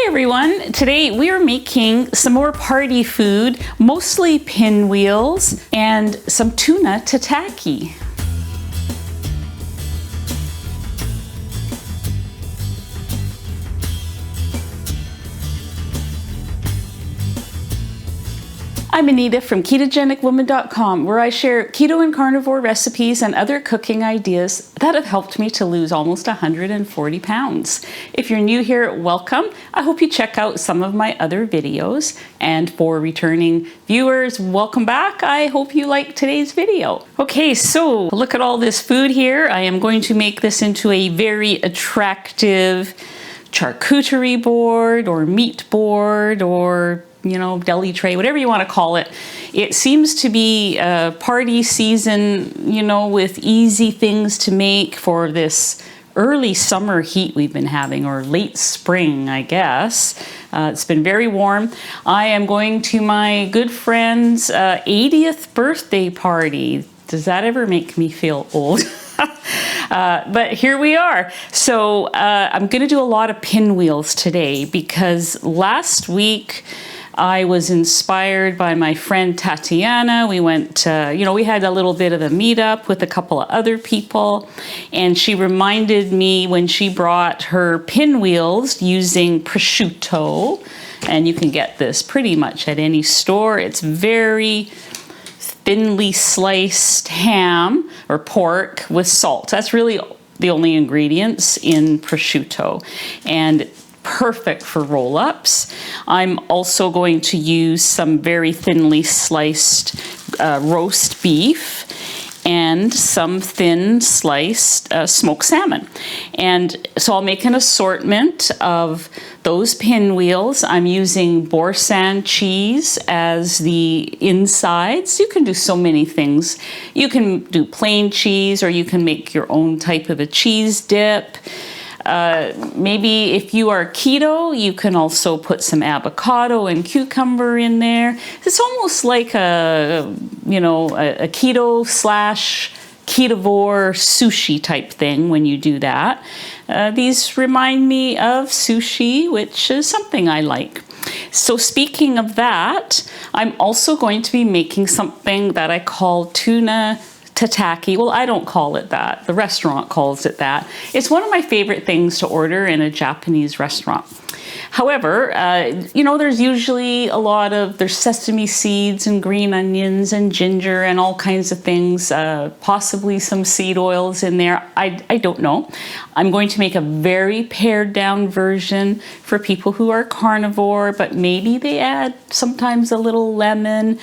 Hi everyone, today we are making some more party food, mostly pinwheels and some tuna tataki. I'm Anita from KetogenicWoman.com, where I share keto and carnivore recipes and other cooking ideas that have helped me to lose almost 140 pounds. If you're new here, welcome. I hope you check out some of my other videos. And for returning viewers, welcome back. I hope you like today's video. Okay, so look at all this food here. I am going to make this into a very attractive charcuterie board or meat board or deli tray, whatever you want to call it. It seems to be party season, with easy things to make for this early summer heat we've been having, or late spring, I guess. It's been very warm. I am going to my good friend's 80th birthday party. Does that ever make me feel old? But here we are. So I'm going to do a lot of pinwheels today because last week I was inspired by my friend Tatiana. We went, we had a little bit of a meetup with a couple of other people, and she reminded me when she brought her pinwheels using prosciutto, and you can get this pretty much at any store. It's very thinly sliced ham or pork with salt. That's really the only ingredients in prosciutto, and perfect for roll-ups. I'm also going to use some very thinly sliced roast beef and some thin sliced smoked salmon. And so I'll make an assortment of those pinwheels. I'm using Boursin cheese as the insides. You can do so many things. You can do plain cheese, or you can make your own type of a cheese dip. Maybe if you are keto, you can also put some avocado and cucumber in there. It's almost like a keto slash ketovore sushi type thing when you do that. These remind me of sushi, which is something I like. So speaking of that, I'm also going to be making something that I call Tuna Tataki. Well, I don't call it that. The restaurant calls it that. It's one of my favorite things to order in a Japanese restaurant. However, there's usually there's sesame seeds and green onions and ginger and all kinds of things, possibly some seed oils in there. I don't know. I'm going to make a very pared down version for people who are carnivore, but maybe they add sometimes a little lemon,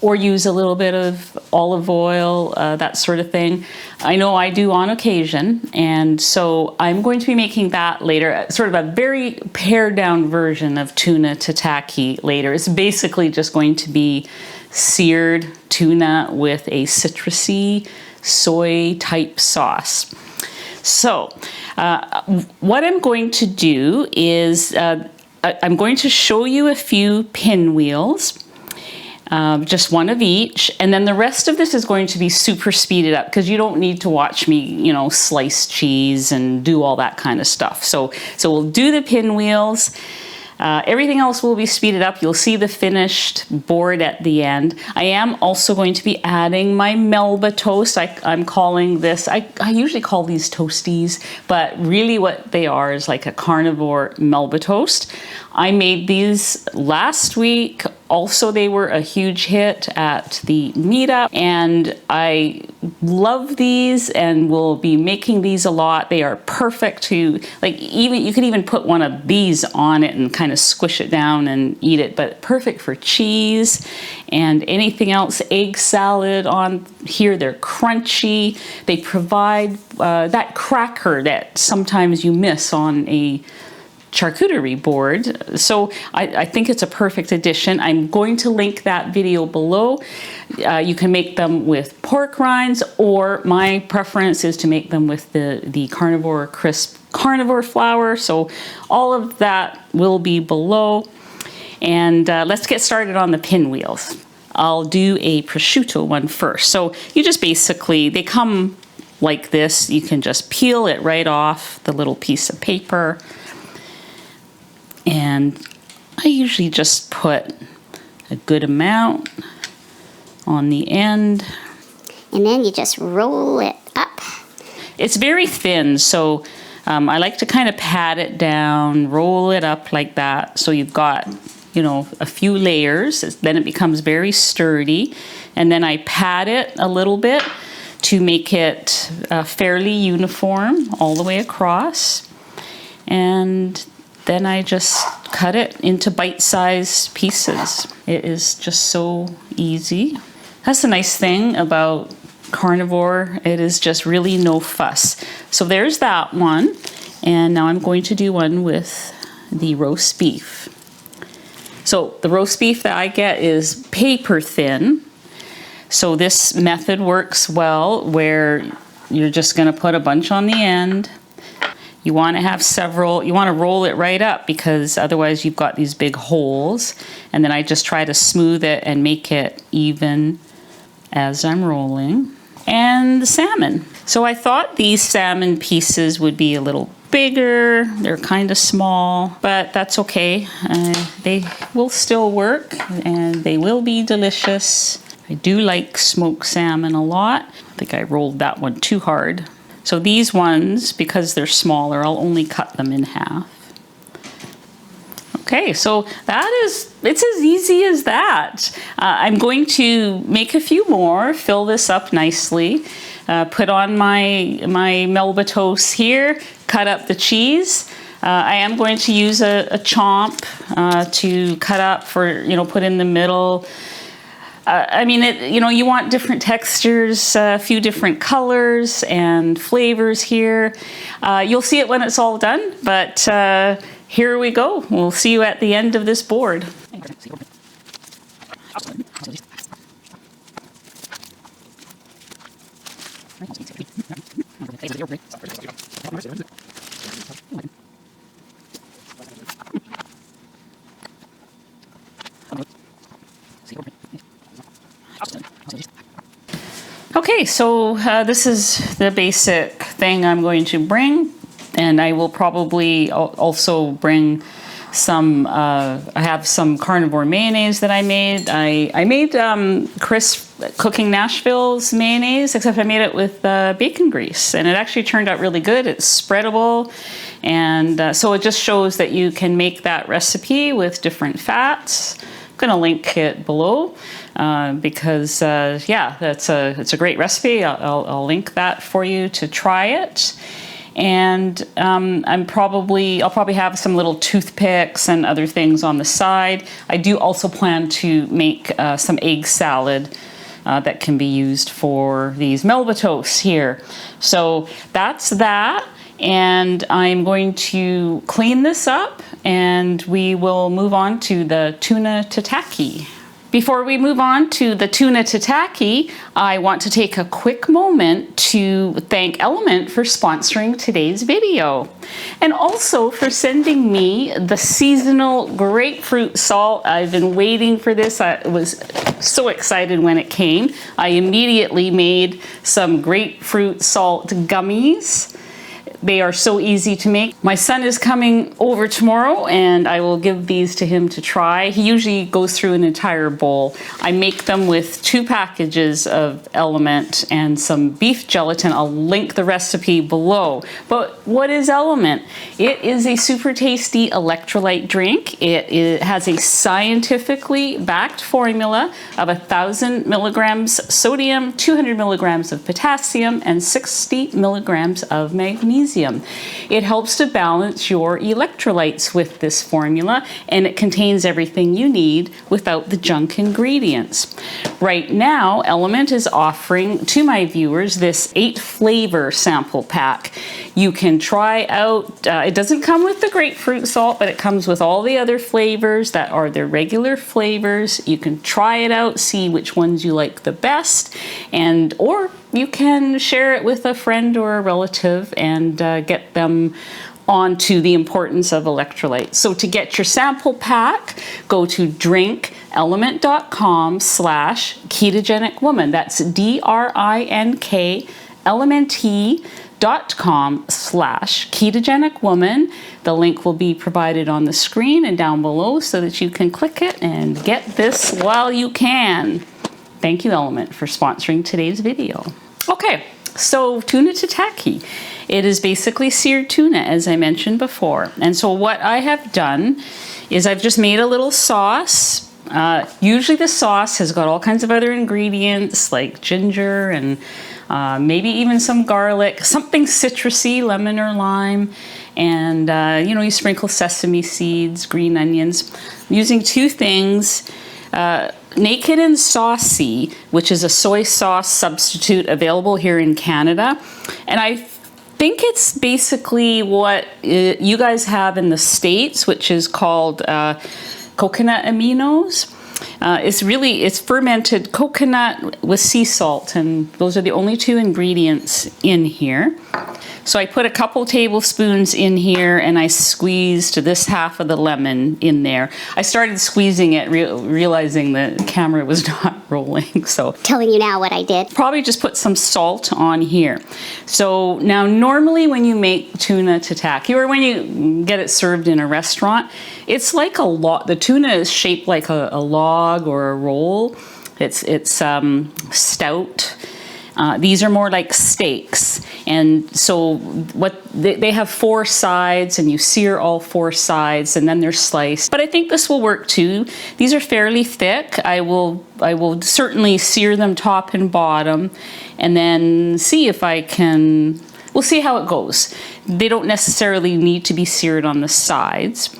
or use a little bit of olive oil, that sort of thing. I know I do on occasion, and so I'm going to be making that later, sort of a very pared down version of tuna tataki later. It's basically just going to be seared tuna with a citrusy soy type sauce. So what I'm going to do is I'm going to show you a few pinwheels. Just one of each, and then the rest of this is going to be super speeded up because you don't need to watch me, slice cheese and do all that kind of stuff. So we'll do the pinwheels. Everything else will be speeded up. You'll see the finished board at the end. I am also going to be adding my Melba toast. I'm calling this, I usually call these toasties, but really what they are is like a carnivore Melba toast. I made these last week. Also, they were a huge hit at the meetup, and I love these and will be making these a lot. They are perfect to, you could even put one of these on it and kind of squish it down and eat it, but perfect for cheese and anything else. Egg salad on here, they're crunchy. They provide that cracker that sometimes you miss on a charcuterie board. So I think it's a perfect addition. I'm going to link that video below. You can make them with pork rinds, or my preference is to make them with the Carnivore Crisp carnivore flour. So all of that will be below. And let's get started on the pinwheels. I'll do a prosciutto one first. So you just basically, they come like this. You can just peel it right off the little piece of paper. And I usually just put a good amount on the end. And then you just roll it up. It's very thin, so I like to kind of pat it down, roll it up like that, so you've got, you know, a few layers. Then it becomes very sturdy. And then I pat it a little bit to make it fairly uniform all the way across. And then I just cut it into bite-sized pieces. It is just so easy. That's the nice thing about carnivore. It is just really no fuss. So there's that one. And now I'm going to do one with the roast beef. So the roast beef that I get is paper thin. So this method works well where you're just going to put a bunch on the end. You want to have several, you want to roll it right up because otherwise you've got these big holes. And then I just try to smooth it and make it even as I'm rolling. And the salmon. So I thought these salmon pieces would be a little bigger. They're kind of small, but that's okay. They will still work and they will be delicious. I do like smoked salmon a lot. I think I rolled that one too hard. So these ones, because they're smaller, I'll only cut them in half. Okay, so it's as easy as that. I'm going to make a few more, fill this up nicely, put on my Melba toast here, cut up the cheese. I am going to use a chomp to cut up for, you know, put in the middle. I mean, you want different textures, a few different colors and flavors here. You'll see it when it's all done, but here we go. We'll see you at the end of this board. Okay, so this is the basic thing I'm going to bring, and I will probably also bring some, I have some carnivore mayonnaise that I made. I made Chris Cooking Nashville's mayonnaise, except I made it with bacon grease, and it actually turned out really good. It's spreadable, and so it just shows that you can make that recipe with different fats. I'm gonna link it below. Because yeah, it's a great recipe. I'll link that for you to try it. And I'll probably have some little toothpicks and other things on the side. I do also plan to make some egg salad that can be used for these Melba toasts here. So that's that. And I'm going to clean this up and we will move on to the Tuna Tataki. Before we move on to the Tuna Tataki, I want to take a quick moment to thank Element for sponsoring today's video, and also for sending me the seasonal grapefruit salt. I've been waiting for this. I was so excited when it came. I immediately made some grapefruit salt gummies. They are so easy to make. My son is coming over tomorrow and I will give these to him to try. He usually goes through an entire bowl. I make them with 2 packages of Element and some beef gelatin. I'll link the recipe below. But what is Element? It is a super tasty electrolyte drink. It has a scientifically backed formula of 1,000 milligrams sodium, 200 milligrams of potassium, and 60 milligrams of magnesium. It helps to balance your electrolytes with this formula, and it contains everything you need without the junk ingredients. Right now, Element is offering to my viewers this 8-flavor sample pack. You can try out, it doesn't come with the grapefruit salt, but it comes with all the other flavors that are their regular flavors. You can try it out, see which ones you like the best, or you can share it with a friend or a relative and get them onto the importance of electrolytes. So to get your sample pack, go to drinkelement.com/ketogenic woman. That's DRINK elementy pinwheelsandtuna.com/ketogenic woman. The link will be provided on the screen and down below so that you can click it and get this while you can. Thank you, Element, for sponsoring today's video. Okay, so Tuna Tataki. It is basically seared tuna, as I mentioned before. And so what I have done is I've just made a little sauce. Usually the sauce has got all kinds of other ingredients like ginger and maybe even some garlic, something citrusy, lemon or lime. And you know, you sprinkle sesame seeds, green onions. I'm using two things. Naked and Saucy, which is a soy sauce substitute available here in Canada. And I think it's basically what you guys have in the States, which is called coconut aminos. It's fermented coconut with sea salt, and those are the only two ingredients in here. So I put a couple tablespoons in here and I squeezed this half of the lemon in there. I started squeezing it, realizing the camera was not rolling. So Telling you now what I did. probably just put some salt on here. So now normally when you make tuna tataki, or when you get it served in a restaurant, it's like a log. The tuna is shaped like a log or a roll. It's stout. These are more like steaks. And so what they have 4 sides, and you sear all 4 sides and then they're sliced. But I think this will work too. These are fairly thick. I will certainly sear them top and bottom and then see if I can, we'll see how it goes. They don't necessarily need to be seared on the sides.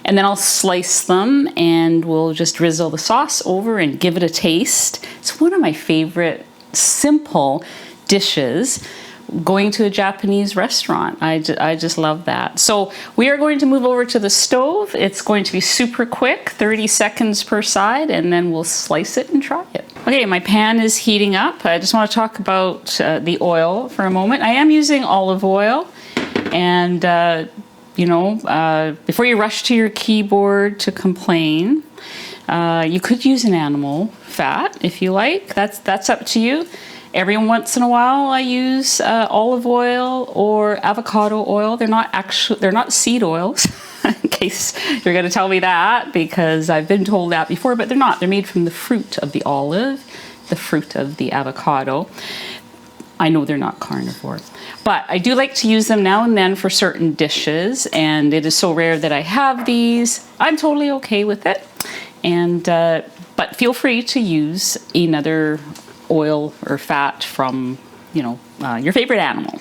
And then I'll slice them and we'll just drizzle the sauce over and give it a taste. It's one of my favorite simple dishes going to a Japanese restaurant. I just love that. So we are going to move over to the stove. It's going to be super quick, 30 seconds per side, and then we'll slice it and try it. Okay, my pan is heating up. I just want to talk about the oil for a moment. I am using olive oil, and you know, before you rush to your keyboard to complain, you could use an animal fat if you like. That's up to you. Every once in a while I use olive oil or avocado oil. They're not seed oils, in case you're going to tell me that, because I've been told that before, but they're not. They're made from the fruit of the olive, the fruit of the avocado. I know they're not carnivore, but I do like to use them now and then for certain dishes, and it is so rare that I have these. I'm totally okay with it. And but feel free to use another oil or fat from, you know, your favorite animal.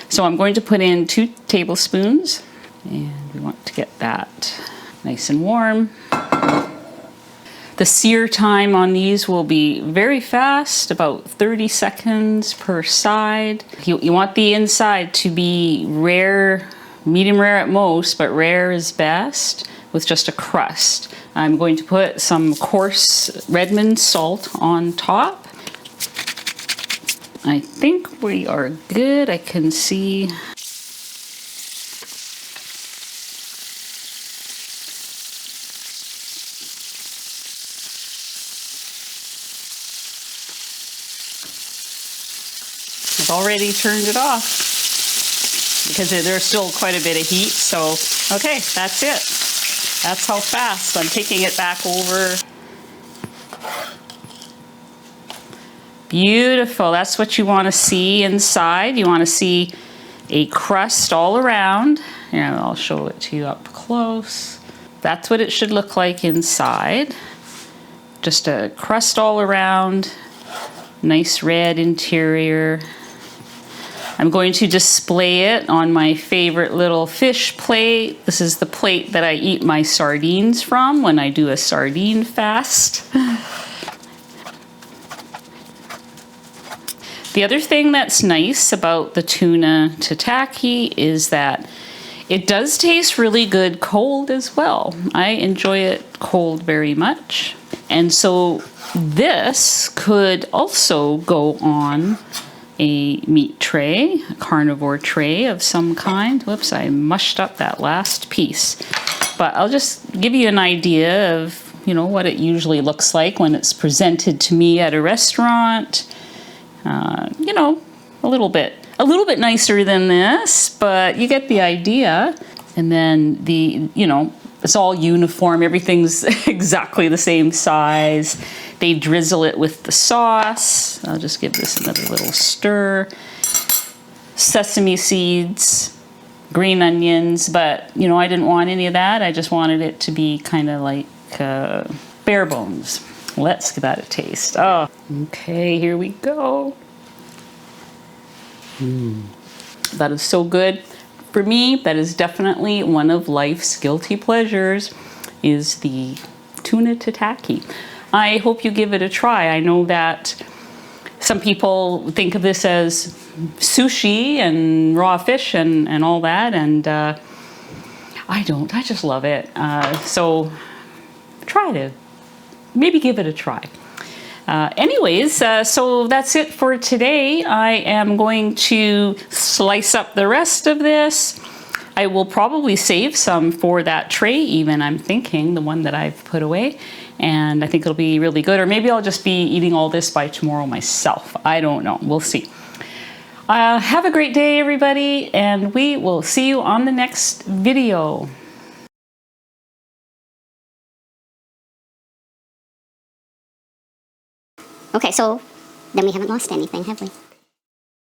So I'm going to put in 2 tablespoons, and we want to get that nice and warm. The sear time on these will be very fast, about 30 seconds per side. You want the inside to be rare, medium rare at most, but rare is best, with just a crust. I'm going to put some coarse Redmond salt on top. I think we are good. I can see. I've already turned it off because there's still quite a bit of heat. So, okay, that's it. That's how fast. I'm taking it back over. Beautiful. That's what you want to see inside. You want to see a crust all around. Here, I'll show it to you up close. That's what it should look like inside. Just a crust all around. Nice red interior. I'm going to display it on my favorite little fish plate. This is the plate that I eat my sardines from when I do a sardine fast. The other thing that's nice about the tuna tataki is that it does taste really good cold as well. I enjoy it cold very much. And so this could also go on a meat tray, a carnivore tray of some kind. Whoops, I mushed up that last piece. But I'll just give you an idea of, you know, what it usually looks like when it's presented to me at a restaurant. You know, a little bit A little bit nicer than this, but you get the idea. And then it's all uniform. Everything's exactly the same size. They drizzle it with the sauce. I'll just give this another little stir. Sesame seeds, green onions, but I didn't want any of that. I just wanted it to be kind of like bare bones. Let's give that a taste. Oh, okay, here we go. That is so good. For me, that is definitely one of life's guilty pleasures, is the tuna tataki. I hope you give it a try. I know that some people think of this as sushi and raw fish and all that, and I don't. I just love it. So try to maybe give it a try. Anyways, so that's it for today. I am going to slice up the rest of this. I will probably save some for that tray even, I'm thinking, the one that I've put away. And I think it'll be really good. Or maybe I'll just be eating all this by tomorrow myself. I don't know. We'll see. Have a great day, everybody, and we will see you on the next video. Okay, so then we haven't lost anything, have we?